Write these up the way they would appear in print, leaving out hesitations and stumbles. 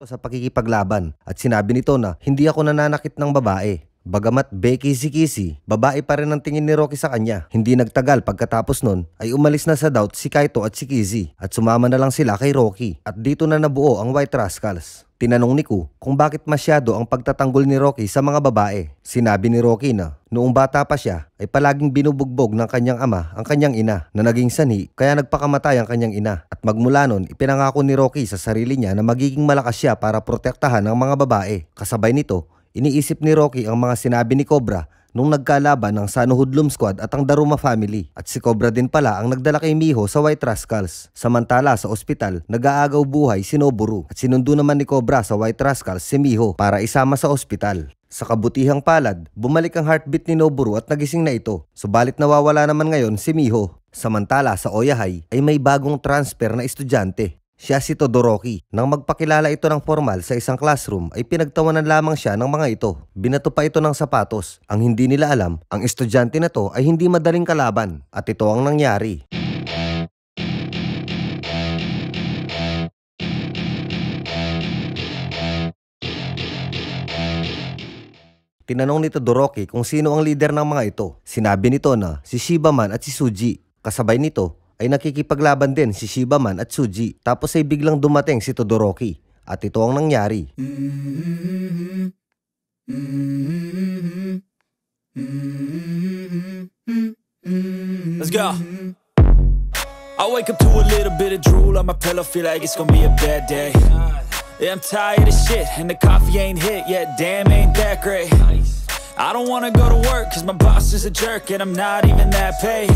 sa pakikipaglaban at sinabi nito na hindi ako nananakit ng babae. Bagamat bekisi-kisi, babae pa rin ang tingin ni Rocky sa kanya. Hindi nagtagal pagkatapos nun ay umalis na sa doubt si Kaito at si Kizzy at sumama na lang sila kay Rocky at dito na nabuo ang White Rascals. Tinanong ni Ku kung bakit masyado ang pagtatanggol ni Rocky sa mga babae. Sinabi ni Rocky na noong bata pa siya ay palaging binubugbog ng kanyang ama ang kanyang ina na naging sanhi kaya nagpakamatay ang kanyang ina. At magmula nun ipinangako ni Rocky sa sarili niya na magiging malakas siya para protektahan ang mga babae. Kasabay nito, iniisip ni Rocky ang mga sinabi ni Cobra nung nagkalaban ng Sano Hoodlum Squad at ang Daruma family. At si Cobra din pala ang nagdala kay Miho sa White Rascals. Samantala sa ospital, nag-aagaw buhay si Noboru at sinundo naman ni Cobra sa White Rascals si Miho para isama sa ospital. Sa kabutihang palad, bumalik ang heartbeat ni Noboru at nagising na ito. Subalit nawawala naman ngayon si Miho. Samantala sa Oya High ay may bagong transfer na estudyante. Siya si Todoroki. Nang magpakilala ito ng formal sa isang classroom ay pinagtawanan lamang siya ng mga ito. Binato pa ito ng sapatos. Ang hindi nila alam, ang estudyante na to ay hindi madaling kalaban. At ito ang nangyari. Tinanong ni Todoroki kung sino ang leader ng mga ito. Sinabi nito na si Shibaman at si Suji. Kasabay nito ay nakikipaglaban din si Shibaman at Suji. Tapos ay biglang dumating si Todoroki. At ito ang nangyari. Let's go. I wake up to a little bit of drool on my pillow, feel like it's gonna be a bad day. Yeah, I'm tired of shit and the coffee ain't hit yet, damn ain't that great. I don't wanna go to work cause my boss is a jerk and I'm not even that paid.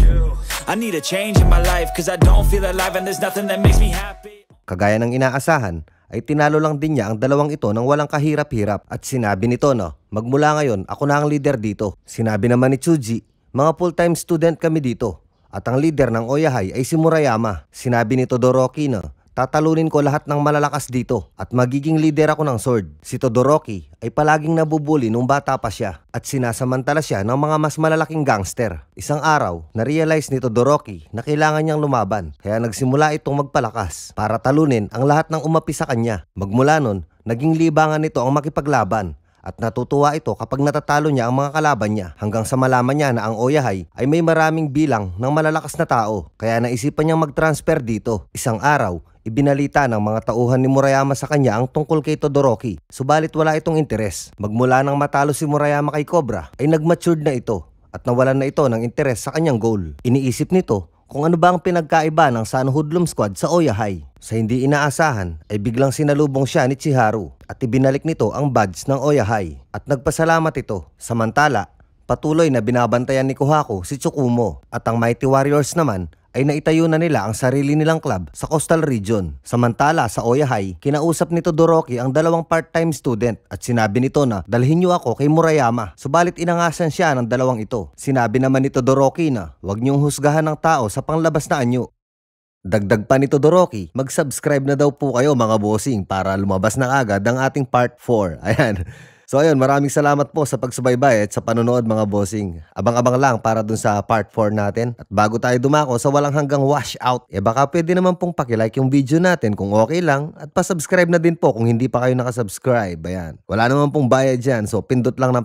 I need a change in my life cause I don't feel alive and there's nothing that makes me happy. Kagaya ng inaasahan, ay tinalo lang din niya ang dalawang ito ng walang kahirap-hirap at sinabi nito na magmula ngayon ako na ang leader dito. Sinabi naman ni Tsuji, mga full-time student kami dito at ang leader ng Oya High ay si Murayama. Sinabi ni Todoroki na tatalunin ko lahat ng malalakas dito at magiging leader ako ng sword. Si Todoroki ay palaging nabubuli nung bata pa siya at sinasamantala siya ng mga mas malalaking gangster. Isang araw, na-realize ni Todoroki na kailangan niyang lumaban kaya nagsimula itong magpalakas para talunin ang lahat ng umapi sa kanya. Magmula nun, naging libangan nito ang makipaglaban. At natutuwa ito kapag natatalo niya ang mga kalaban niya hanggang sa malaman niya na ang Oya High ay may maraming bilang ng malalakas na tao kaya naisipan niyang mag-transfer dito. Isang araw, ibinalita ng mga tauhan ni Murayama sa kanya ang tungkol kay Todoroki. Subalit wala itong interes. Magmula nang matalo si Murayama kay Cobra ay nag-matured na ito at nawalan na ito ng interes sa kanyang goal. Iniisip nito kung ano ba ang pinagkaiba ng Sano Hoodlum Squad sa Oya High. Sa hindi inaasahan ay biglang sinalubong siya ni Chiharu at ibinalik nito ang badge ng Oya High at nagpasalamat ito. Samantala, patuloy na binabantayan ni Kohaku si Tsukumo at ang Mighty Warriors naman ay naitayo na nila ang sarili nilang club sa Coastal Region. Samantala sa Oya High, kinausap ni Todoroki ang dalawang part-time student at sinabi nito na dalhin niyo ako kay Murayama. Subalit inangasan siya ng dalawang ito. Sinabi naman ni Todoroki na huwag niyong husgahan ng tao sa panglabas na anyo. Dagdag pa ni Todoroki, mag-subscribe na daw po kayo mga bossing para lumabas na agad ang ating part 4. Ayan. So ayun, maraming salamat po sa pagsubaybay at sa panonood mga bossing. Abang-abang lang para dun sa part 4 natin. At bago tayo dumako sa walang hanggang wash out, baka pwede naman pong pakilike yung video natin kung okay lang. At pa-subscribe na din po kung hindi pa kayo nakasubscribe. Ayan. Wala naman pong bayad dyan, so pindot lang ng